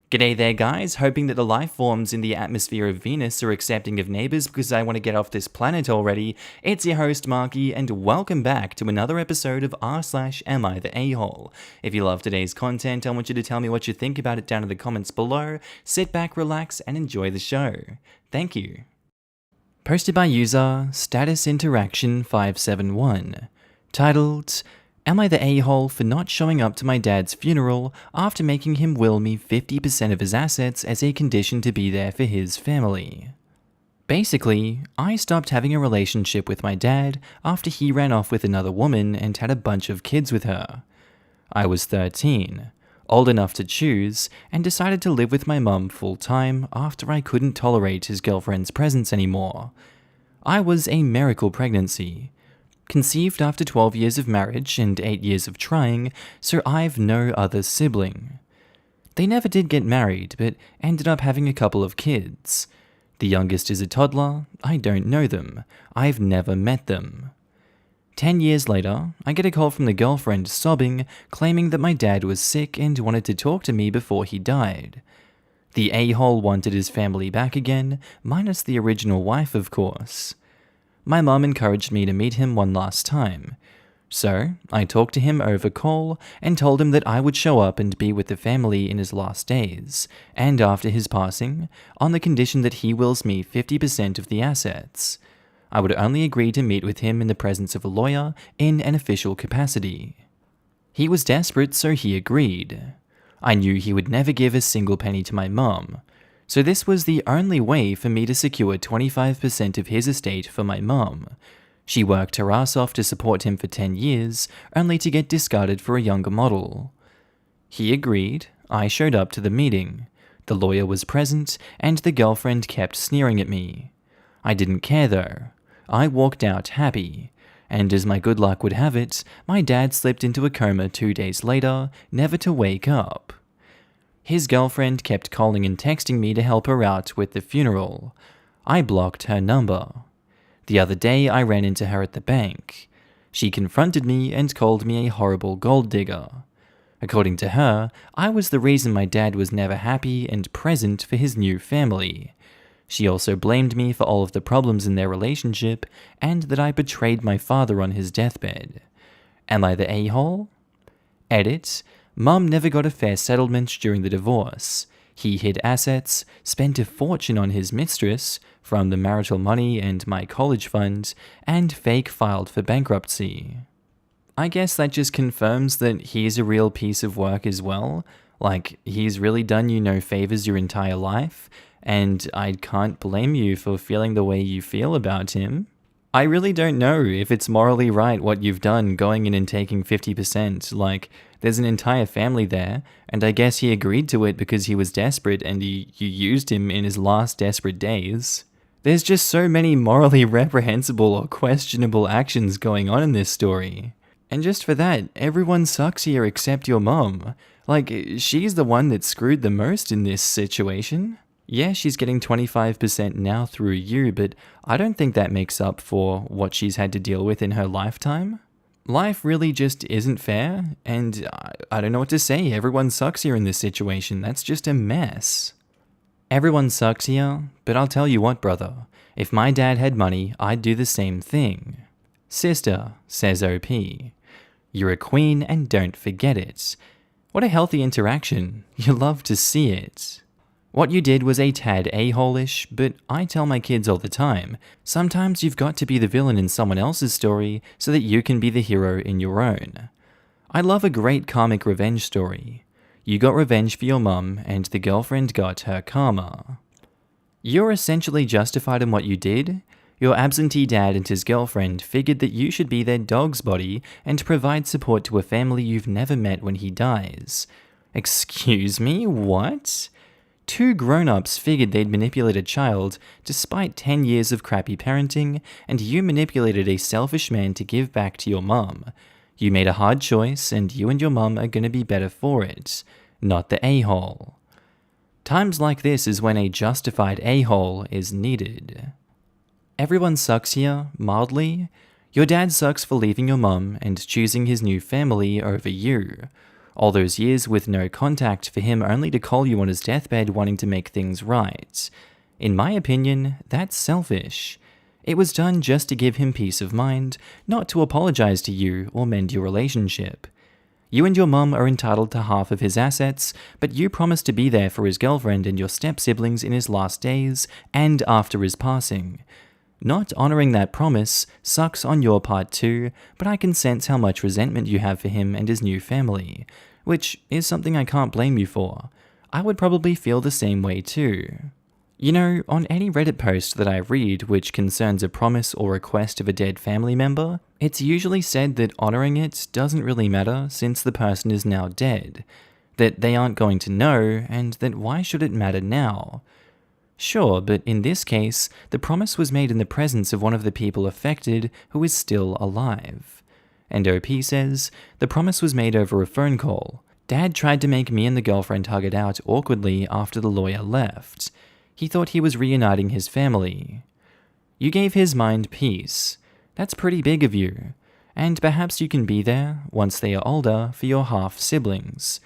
G'day there guys, hoping that the life forms in the atmosphere of Venus are accepting of neighbours because I want to get off this planet already. It's your host Markee and welcome back to another episode of r/AmiTheA. If you love today's content, I want you to tell me what you think about it down in the comments below. Sit back, relax and enjoy the show. Thank you. Posted by user Status Interaction 571, titled Am I the a-hole for not showing up to my dad's funeral after making him will me 50% of his assets as a condition to be there for his family? Basically, I stopped having a relationship with my dad after he ran off with another woman and had a bunch of kids with her. I was 13, old enough to choose, and decided to live with my mum full-time after I couldn't tolerate his girlfriend's presence anymore. I was a miracle pregnancy. Conceived after 12 years of marriage and 8 years of trying, so I've no other sibling. They never did get married, but ended up having a couple of kids. The youngest is a toddler. I don't know them. I've never met them. 10 years later, I get a call from the girlfriend sobbing, claiming that my dad was sick and wanted to talk to me before he died. The a-hole wanted his family back again, minus the original wife, of course. My mum encouraged me to meet him one last time, so I talked to him over call and told him that I would show up and be with the family in his last days, and after his passing, on the condition that he wills me 50% of the assets. I would only agree to meet with him in the presence of a lawyer in an official capacity. He was desperate, so he agreed. I knew he would never give a single penny to my mum, so this was the only way for me to secure 25% of his estate for my mum. She worked her ass off to support him for 10 years, only to get discarded for a younger model. He agreed. I showed up to the meeting. The lawyer was present, and the girlfriend kept sneering at me. I didn't care though. I walked out happy, and as my good luck would have it, my dad slipped into a coma 2 days later, never to wake up. His girlfriend kept calling and texting me to help her out with the funeral. I blocked her number. The other day I ran into her at the bank. She confronted me and called me a horrible gold digger. According to her, I was the reason my dad was never happy and present for his new family. She also blamed me for all of the problems in their relationship and that I betrayed my father on his deathbed. Am I the a-hole? Edit. Mum never got a fair settlement during the divorce. He hid assets, spent a fortune on his mistress, from the marital money and my college fund, and fake filed for bankruptcy. I guess that just confirms that he's a real piece of work as well. Like, he's really done you no favors your entire life, and I can't blame you for feeling the way you feel about him. I really don't know if it's morally right what you've done going in and taking 50%, like, there's an entire family there, and I guess he agreed to it because he was desperate and you used him in his last desperate days. There's just so many morally reprehensible or questionable actions going on in this story. And just for that, everyone sucks here except your mum. Like, she's the one that screwed the most in this situation. Yeah, she's getting 25% now through you, but I don't think that makes up for what she's had to deal with in her lifetime. Life really just isn't fair, and I don't know what to say. Everyone sucks here in this situation. That's just a mess. Everyone sucks here, but I'll tell you what, brother. If my dad had money, I'd do the same thing. Sister, says OP. You're a queen and don't forget it. What a healthy interaction. You love to see it. What you did was a tad a-hole-ish, but I tell my kids all the time, sometimes you've got to be the villain in someone else's story so that you can be the hero in your own. I love a great karmic revenge story. You got revenge for your mum, and the girlfriend got her karma. You're essentially justified in what you did. Your absentee dad and his girlfriend figured that you should be their dog's body and provide support to a family you've never met when he dies. Excuse me, what? 2 grown-ups figured they'd manipulate a child despite 10 years of crappy parenting, and you manipulated a selfish man to give back to your mum. You made a hard choice, and you and your mum are gonna be better for it, not the a-hole. Times like this is when a justified a-hole is needed. Everyone sucks here, mildly. Your dad sucks for leaving your mum and choosing his new family over you. All those years with no contact for him only to call you on his deathbed wanting to make things right. In my opinion, that's selfish. It was done just to give him peace of mind, not to apologize to you or mend your relationship. You and your mum are entitled to half of his assets, but you promised to be there for his girlfriend and your step-siblings in his last days and after his passing. Not honoring that promise sucks on your part too, but I can sense how much resentment you have for him and his new family, which is something I can't blame you for. I would probably feel the same way too. You know, on any Reddit post that I read which concerns a promise or request of a dead family member, it's usually said that honoring it doesn't really matter since the person is now dead, that they aren't going to know, and that why should it matter now? Sure, but in this case, the promise was made in the presence of one of the people affected who is still alive. And OP says, the promise was made over a phone call. Dad tried to make me and the girlfriend hug it out awkwardly after the lawyer left. He thought he was reuniting his family. You gave his mind peace. That's pretty big of you. And perhaps you can be there, once they are older, for your half-siblings.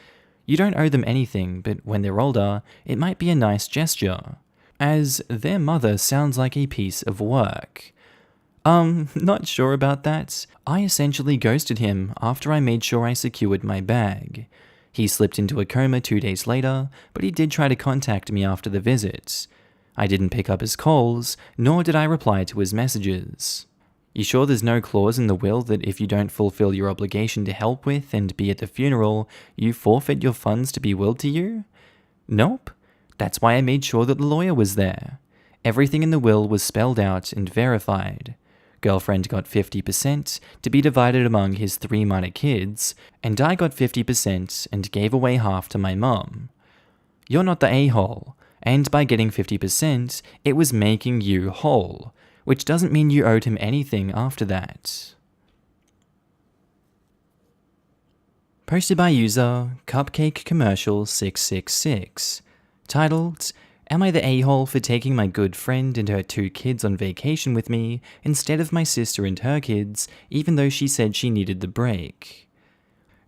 You don't owe them anything, but when they're older, it might be a nice gesture. As their mother sounds like a piece of work. Not sure about that. I essentially ghosted him after I made sure I secured my bag. He slipped into a coma 2 days later, but he did try to contact me after the visit. I didn't pick up his calls, nor did I reply to his messages. You sure there's no clause in the will that if you don't fulfill your obligation to help with and be at the funeral, you forfeit your funds to be willed to you? Nope. That's why I made sure that the lawyer was there. Everything in the will was spelled out and verified. Girlfriend got 50% to be divided among his 3 minor kids, and I got 50% and gave away half to my mum. You're not the a-hole, and by getting 50%, it was making you whole, which doesn't mean you owed him anything after that. Posted by user Cupcake Commercial 666, titled, Am I the a-hole for taking my good friend and her 2 kids on vacation with me instead of my sister and her kids, even though she said she needed the break?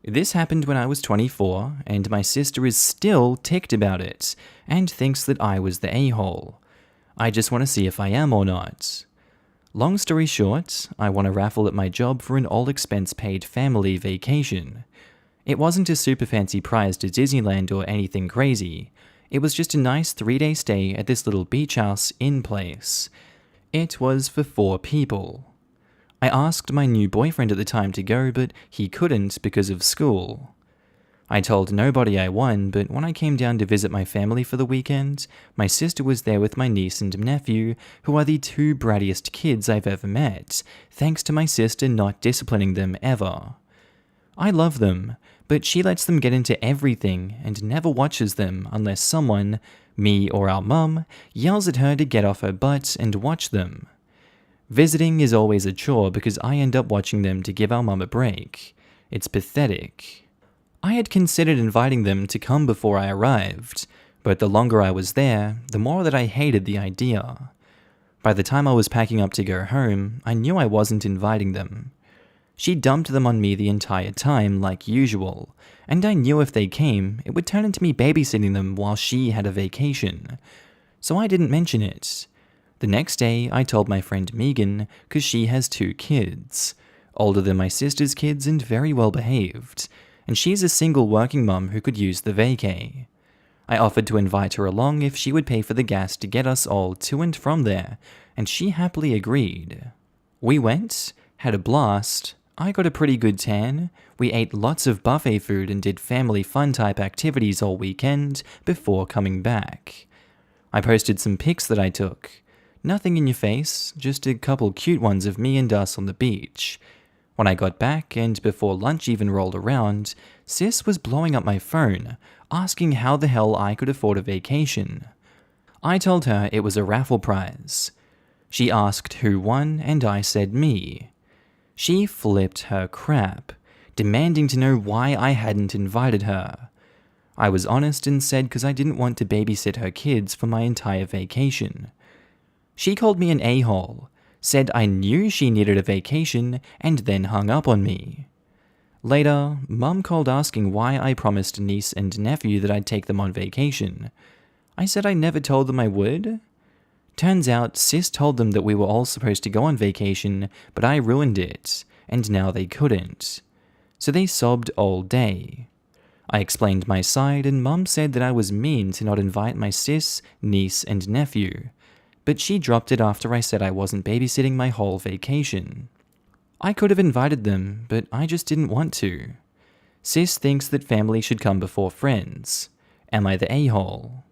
This happened when I was 24, and my sister is still ticked about it, and thinks that I was the a-hole. I just want to see if I am or not. Long story short, I won a raffle at my job for an all-expense-paid family vacation. It wasn't a super fancy prize to Disneyland or anything crazy. It was just a nice 3-day stay at this little beach house in place. It was for 4 people. I asked my new boyfriend at the time to go, but he couldn't because of school. I told nobody I won, but when I came down to visit my family for the weekend, my sister was there with my niece and nephew, who are the 2 brattiest kids I've ever met, thanks to my sister not disciplining them ever. I love them, but she lets them get into everything and never watches them unless someone, me or our mum, yells at her to get off her butt and watch them. Visiting is always a chore because I end up watching them to give our mum a break. It's pathetic. I had considered inviting them to come before I arrived, but the longer I was there, the more that I hated the idea. By the time I was packing up to go home, I knew I wasn't inviting them. She dumped them on me the entire time, like usual, and I knew if they came, it would turn into me babysitting them while she had a vacation. So I didn't mention it. The next day, I told my friend Megan, cause she has 2 kids, older than my sister's kids and very well behaved, and she's a single working mum who could use the vacay. I offered to invite her along if she would pay for the gas to get us all to and from there, and she happily agreed. We went, had a blast. I got a pretty good tan, we ate lots of buffet food and did family fun type activities all weekend before coming back. I posted some pics that I took. Nothing in your face, just a couple cute ones of me and us on the beach. When I got back, and before lunch even rolled around, Sis was blowing up my phone, asking how the hell I could afford a vacation. I told her it was a raffle prize. She asked who won, and I said me. She flipped her crap, demanding to know why I hadn't invited her. I was honest and said because I didn't want to babysit her kids for my entire vacation. She called me an a-hole, said I knew she needed a vacation, and then hung up on me. Later, Mum called asking why I promised niece and nephew that I'd take them on vacation. I said I never told them I would. Turns out, Sis told them that we were all supposed to go on vacation, but I ruined it, and now they couldn't. So they sobbed all day. I explained my side, and Mum said that I was mean to not invite my sis, niece, and nephew, but she dropped it after I said I wasn't babysitting my whole vacation. I could have invited them, but I just didn't want to. Sis thinks that family should come before friends. Am I the a-hole?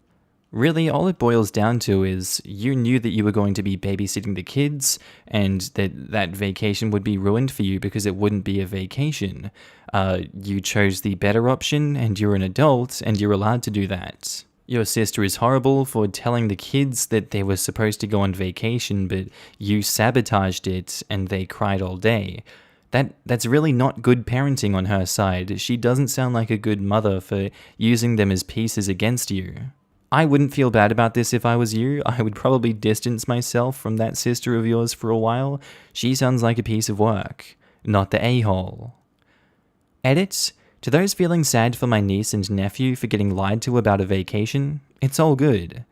Really, all it boils down to is you knew that you were going to be babysitting the kids, and that vacation would be ruined for you because it wouldn't be a vacation. You chose the better option, and you're an adult, and you're allowed to do that. Your sister is horrible for telling the kids that they were supposed to go on vacation, but you sabotaged it and they cried all day. That's really not good parenting on her side. She doesn't sound like a good mother for using them as pieces against you. I wouldn't feel bad about this if I was you. I would probably distance myself from that sister of yours for a while. She sounds like a piece of work, not the a-hole. Edit. To those feeling sad for my niece and nephew for getting lied to about a vacation, it's all good.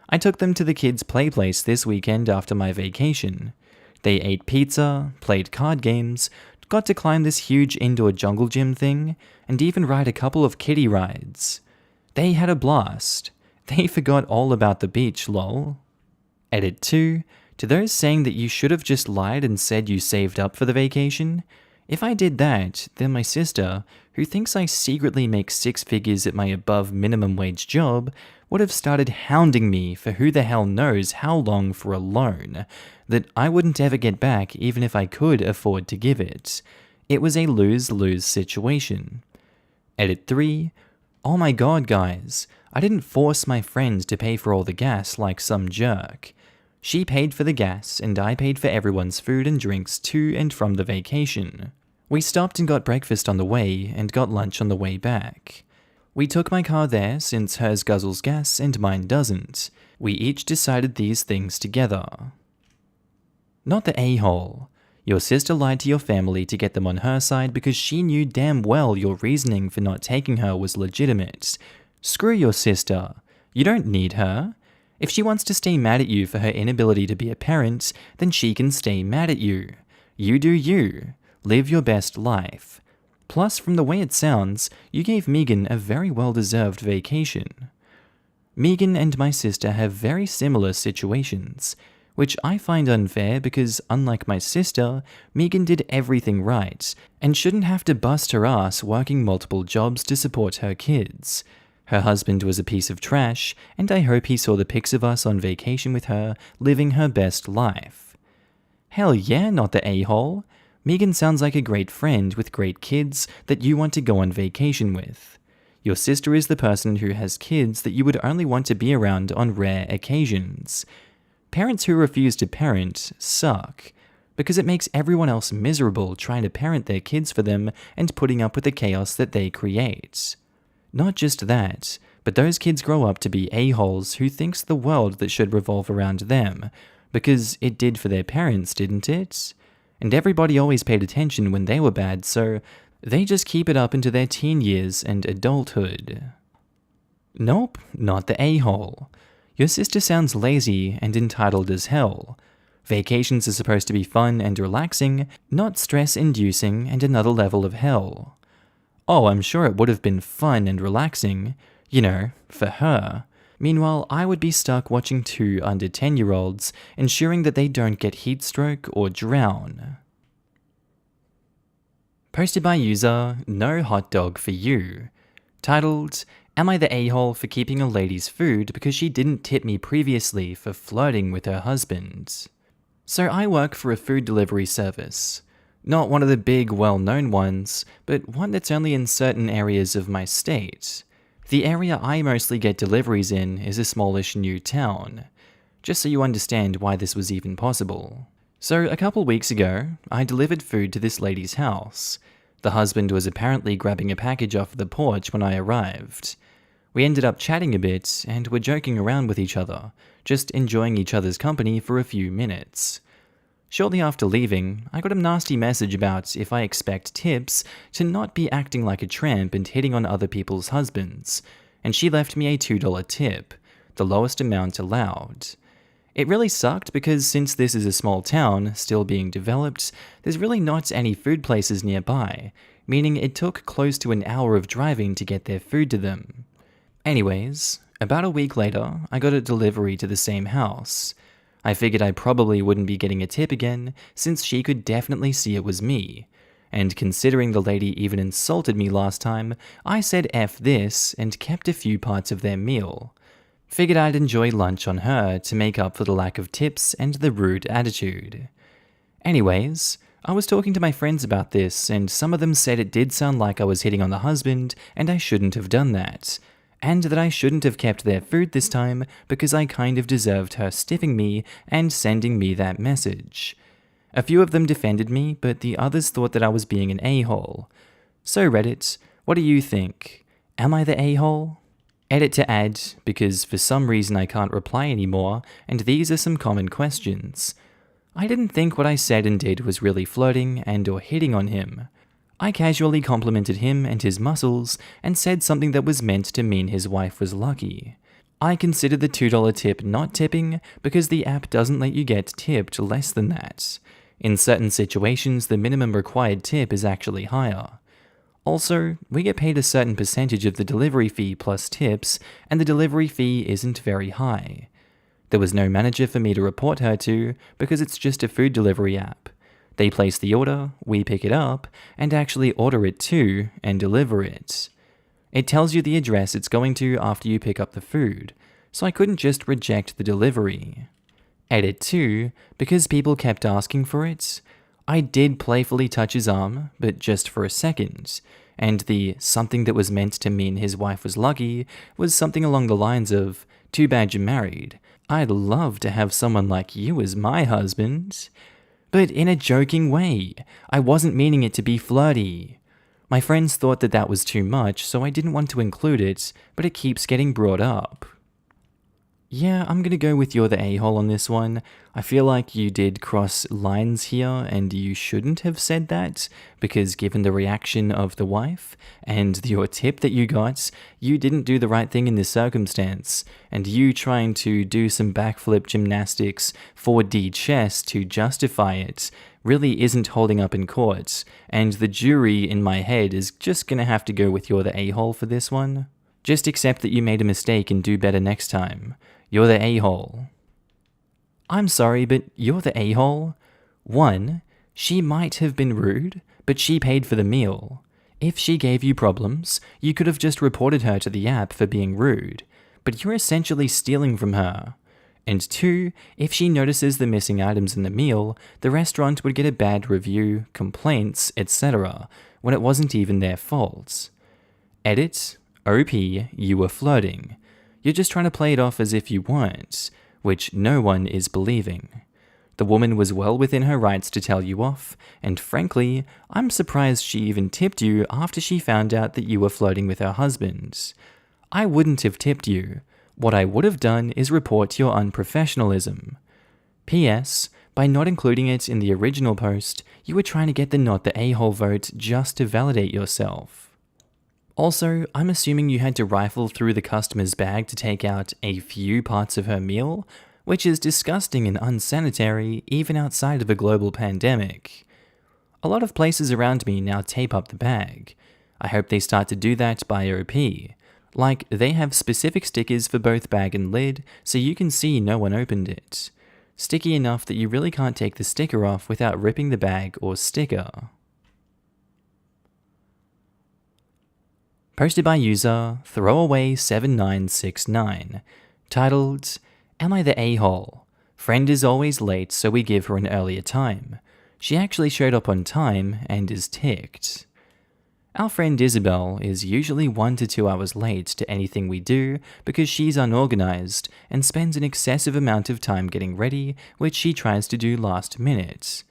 I took them to the kids' play place this weekend after my vacation. They ate pizza, played card games, got to climb this huge indoor jungle gym thing, and even ride a couple of kiddie rides. They had a blast. They forgot all about the beach, lol. Edit 2. To those saying that you should have just lied and said you saved up for the vacation, if I did that, then my sister, who thinks I secretly make 6 figures at my above minimum wage job, would have started hounding me for who the hell knows how long for a loan that I wouldn't ever get back even if I could afford to give it. It was a lose-lose situation. Edit 3. Oh my god, guys, I didn't force my friend to pay for all the gas like some jerk. She paid for the gas and I paid for everyone's food and drinks to and from the vacation. We stopped and got breakfast on the way and got lunch on the way back. We took my car there since hers guzzles gas and mine doesn't. We each decided these things together. Not the a-hole. Your sister lied to your family to get them on her side because she knew damn well your reasoning for not taking her was legitimate. Screw your sister. You don't need her. If she wants to stay mad at you for her inability to be a parent, then she can stay mad at you. You do you. Live your best life. Plus, from the way it sounds, you gave Megan a very well-deserved vacation. Megan and my sister have very similar situations, which I find unfair because, unlike my sister, Megan did everything right and shouldn't have to bust her ass working multiple jobs to support her kids. Her husband was a piece of trash, and I hope he saw the pics of us on vacation with her, living her best life. Hell yeah, not the a-hole. Megan sounds like a great friend with great kids that you want to go on vacation with. Your sister is the person who has kids that you would only want to be around on rare occasions. Parents who refuse to parent suck, because it makes everyone else miserable trying to parent their kids for them and putting up with the chaos that they create. Not just that, but those kids grow up to be a-holes who thinks the world that should revolve around them, because it did for their parents, didn't it? And everybody always paid attention when they were bad, so they just keep it up into their teen years and adulthood. Nope, not the a-hole. Your sister sounds lazy and entitled as hell. Vacations are supposed to be fun and relaxing, not stress-inducing and another level of hell. Oh, I'm sure it would have been fun and relaxing, for her. Meanwhile, I would be stuck watching 2 under 10-year-olds, ensuring that they don't get heat stroke or drown. Posted by user No Hot Dog For You. Titled, Am I the a-hole for keeping a lady's food because she didn't tip me previously for flirting with her husband? So I work for a food delivery service. Not one of the big, well-known ones, but one that's only in certain areas of my state. The area I mostly get deliveries in is a smallish new town, just so you understand why this was even possible. So a couple weeks ago, I delivered food to this lady's house. The husband was apparently grabbing a package off the porch when I arrived. We ended up chatting a bit and were joking around with each other, just enjoying each other's company for a few minutes. Shortly after leaving, I got a nasty message about if I expect tips to not be acting like a tramp and hitting on other people's husbands, and she left me a $2 tip, the lowest amount allowed. It really sucked because since this is a small town, still being developed, there's really not any food places nearby, meaning it took close to an hour of driving to get their food to them. Anyways, about a week later, I got a delivery to the same house. I figured I probably wouldn't be getting a tip again, since she could definitely see it was me. And considering the lady even insulted me last time, I said F this and kept a few parts of their meal. Figured I'd enjoy lunch on her to make up for the lack of tips and the rude attitude. Anyways, I was talking to my friends about this, and some of them said it did sound like I was hitting on the husband, and I shouldn't have done that. And that I shouldn't have kept their food this time because I kind of deserved her stiffing me and sending me that message. A few of them defended me, but the others thought that I was being an a-hole. So Reddit, what do you think? Am I the a-hole? Edit to add, because for some reason I can't reply anymore, and these are some common questions. I didn't think what I said and did was really flirting and or hitting on him. I casually complimented him and his muscles and said something that was meant to mean his wife was lucky. I considered the $2 tip not tipping because the app doesn't let you get tipped less than that. In certain situations, the minimum required tip is actually higher. Also, we get paid a certain percentage of the delivery fee plus tips, and the delivery fee isn't very high. There was no manager for me to report her to because it's just a food delivery app. They place the order, we pick it up, and actually order it too, and deliver it. It tells you the address it's going to after you pick up the food, so I couldn't just reject the delivery. Edit 2, because people kept asking for it, I did playfully touch his arm, but just for a second, and the something that was meant to mean his wife was lucky was something along the lines of, "Too bad you're married. I'd love to have someone like you as my husband." But in a joking way. I wasn't meaning it to be flirty. My friends thought that that was too much, so I didn't want to include it, but it keeps getting brought up. Yeah, I'm gonna go with you're the a-hole on this one. I feel like you did cross lines here, and you shouldn't have said that, because given the reaction of the wife, and your tip that you got, you didn't do the right thing in this circumstance, and you trying to do some backflip gymnastics 4D chess to justify it really isn't holding up in court, and the jury in my head is just gonna have to go with you're the a-hole for this one. Just accept that you made a mistake and do better next time. You're the a-hole. I'm sorry, but you're the a-hole. 1. She might have been rude, but she paid for the meal. If she gave you problems, you could have just reported her to the app for being rude, but you're essentially stealing from her. And 2, if she notices the missing items in the meal, the restaurant would get a bad review, complaints, etc., when it wasn't even their fault. Edit, OP, you were flirting. You're just trying to play it off as if you weren't, which no one is believing. The woman was well within her rights to tell you off, and frankly, I'm surprised she even tipped you after she found out that you were flirting with her husband. I wouldn't have tipped you. What I would have done is report your unprofessionalism. P.S. By not including it in the original post, you were trying to get the not the a-hole vote just to validate yourself. Also, I'm assuming you had to rifle through the customer's bag to take out a few parts of her meal, which is disgusting and unsanitary even outside of a global pandemic. A lot of places around me now tape up the bag. I hope they start to do that by OP. Like, they have specific stickers for both bag and lid, so you can see no one opened it. Sticky enough that you really can't take the sticker off without ripping the bag or sticker. Posted by user Throwaway7969, titled, Am I the a-hole? Friend is always late, so we give her an earlier time. She actually showed up on time and is ticked. Our friend Isabel is usually 1 to 2 hours late to anything we do because she's unorganized and spends an excessive amount of time getting ready, which she tries to do last minute.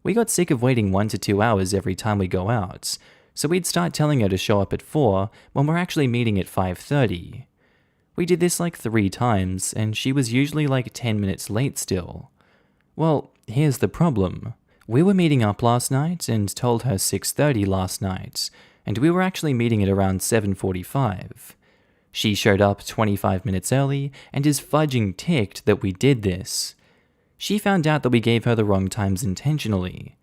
We got sick of waiting 1 to 2 hours every time we go out, so we'd start telling her to show up at 4 when we're actually meeting at 5:30. We did this like 3 times, and she was usually like 10 minutes late still. Well, Here's the problem. We were meeting up last night and told her 6:30 last night, and we were actually meeting at around 7:45. She showed up 25 minutes early and is fudging ticked that we did this. She found out that we gave her the wrong times intentionally.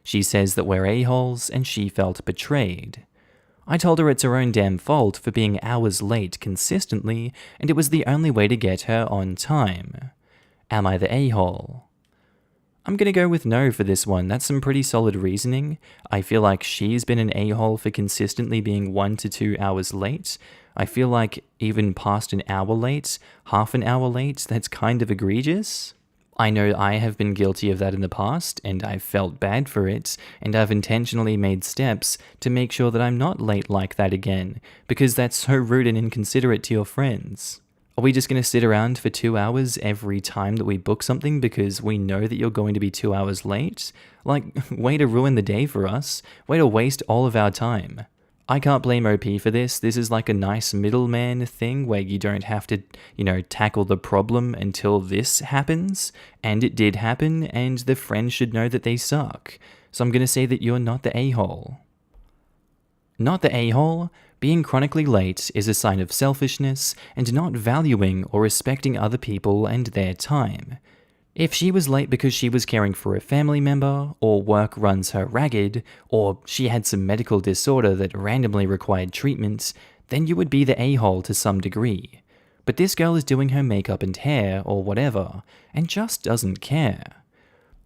She says that we're a-holes and she felt betrayed. I told her it's her own damn fault for being hours late consistently, and it was the only way to get her on time. Am I the a-hole? I'm gonna go with no for this one. That's some pretty solid reasoning. I feel like she's been an a-hole for consistently being 1 to 2 hours late. I feel like even past an hour late, half an hour late, that's kind of egregious. I know I have been guilty of that in the past, and I've felt bad for it, and I've intentionally made steps to make sure that I'm not late like that again, because that's so rude and inconsiderate to your friends. Are we just going to sit around for 2 hours every time that we book something because we know that you're going to be 2 hours late? Like, way to ruin the day for us. Way to waste all of our time. I can't blame OP for this. This is like a nice middleman thing where you don't have to, tackle the problem until this happens. And it did happen, and the friend should know that they suck. So I'm going to say that you're not the a-hole. Not the a-hole? Being chronically late is a sign of selfishness and not valuing or respecting other people and their time. If she was late because she was caring for a family member, or work runs her ragged, or she had some medical disorder that randomly required treatment, then you would be the a-hole to some degree. But this girl is doing her makeup and hair, or whatever, and just doesn't care.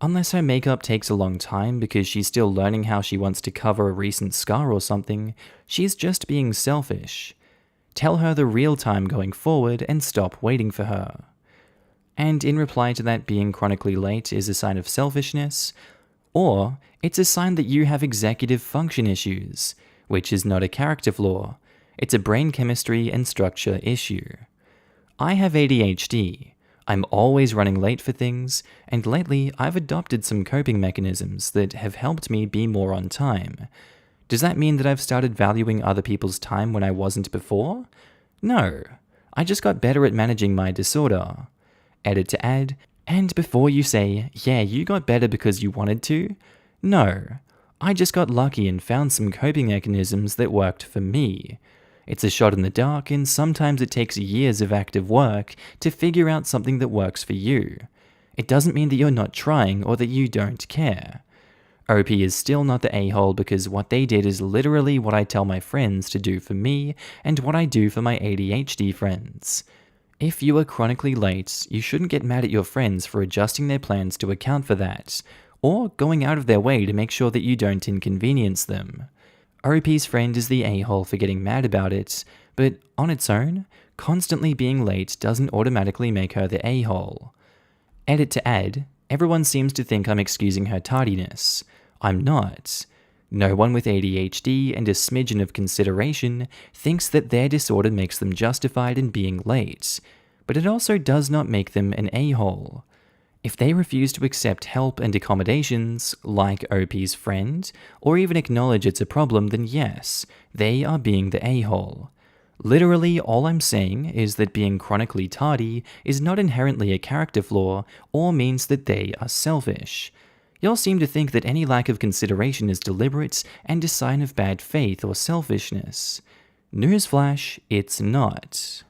Unless her makeup takes a long time because she's still learning how she wants to cover a recent scar or something, she's just being selfish. Tell her the real time going forward and stop waiting for her. And in reply to that, being chronically late is a sign of selfishness, or it's a sign that you have executive function issues, which is not a character flaw, it's a brain chemistry and structure issue. I have ADHD. I'm always running late for things, and lately I've adopted some coping mechanisms that have helped me be more on time. Does that mean that I've started valuing other people's time when I wasn't before? No. I just got better at managing my disorder. Edit to add, and before you say, yeah, you got better because you wanted to, no. I just got lucky and found some coping mechanisms that worked for me. It's a shot in the dark, and sometimes it takes years of active work to figure out something that works for you. It doesn't mean that you're not trying or that you don't care. OP is still not the a-hole because what they did is literally what I tell my friends to do for me and what I do for my ADHD friends. If you are chronically late, you shouldn't get mad at your friends for adjusting their plans to account for that, or going out of their way to make sure that you don't inconvenience them. OP's friend is the a-hole for getting mad about it, but on its own, constantly being late doesn't automatically make her the a-hole. Edit to add, everyone seems to think I'm excusing her tardiness. I'm not. No one with ADHD and a smidgen of consideration thinks that their disorder makes them justified in being late, but it also does not make them an a-hole. If they refuse to accept help and accommodations, like OP's friend, or even acknowledge it's a problem, then yes, they are being the a-hole. Literally, all I'm saying is that being chronically tardy is not inherently a character flaw or means that they are selfish. Y'all seem to think that any lack of consideration is deliberate and a sign of bad faith or selfishness. Newsflash, it's not.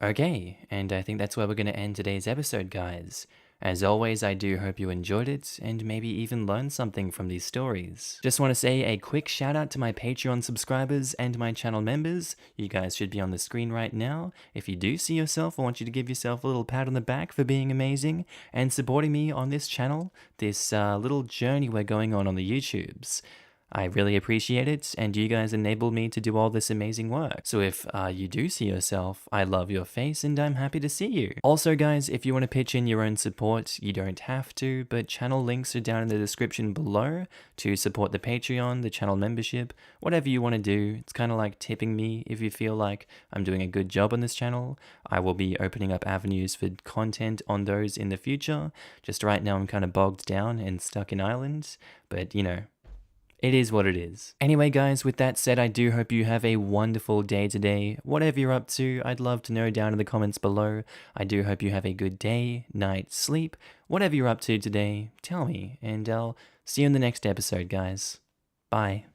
Okay, and I think that's where we're going to end today's episode, guys. As always, I do hope you enjoyed it, and maybe even learned something from these stories. Just want to say a quick shout out to my Patreon subscribers and my channel members. You guys should be on the screen right now. If you do see yourself, I want you to give yourself a little pat on the back for being amazing and supporting me on this channel, this little journey we're going on the YouTubes. I really appreciate it, and you guys enabled me to do all this amazing work. So if you do see yourself, I love your face and I'm happy to see you. Also guys, if you want to pitch in your own support, you don't have to, but channel links are down in the description below to support the Patreon, the channel membership, whatever you want to do. It's kind of like tipping me if you feel like I'm doing a good job on this channel. I will be opening up avenues for content on those in the future. Just right now I'm kind of bogged down and stuck in Ireland, but you know, It is what it is. Anyway, guys, with that said, I do hope you have a wonderful day today. Whatever you're up to, I'd love to know down in the comments below. I do hope you have a good day, night, sleep. Whatever you're up to today, tell me, and I'll see you in the next episode, guys. Bye.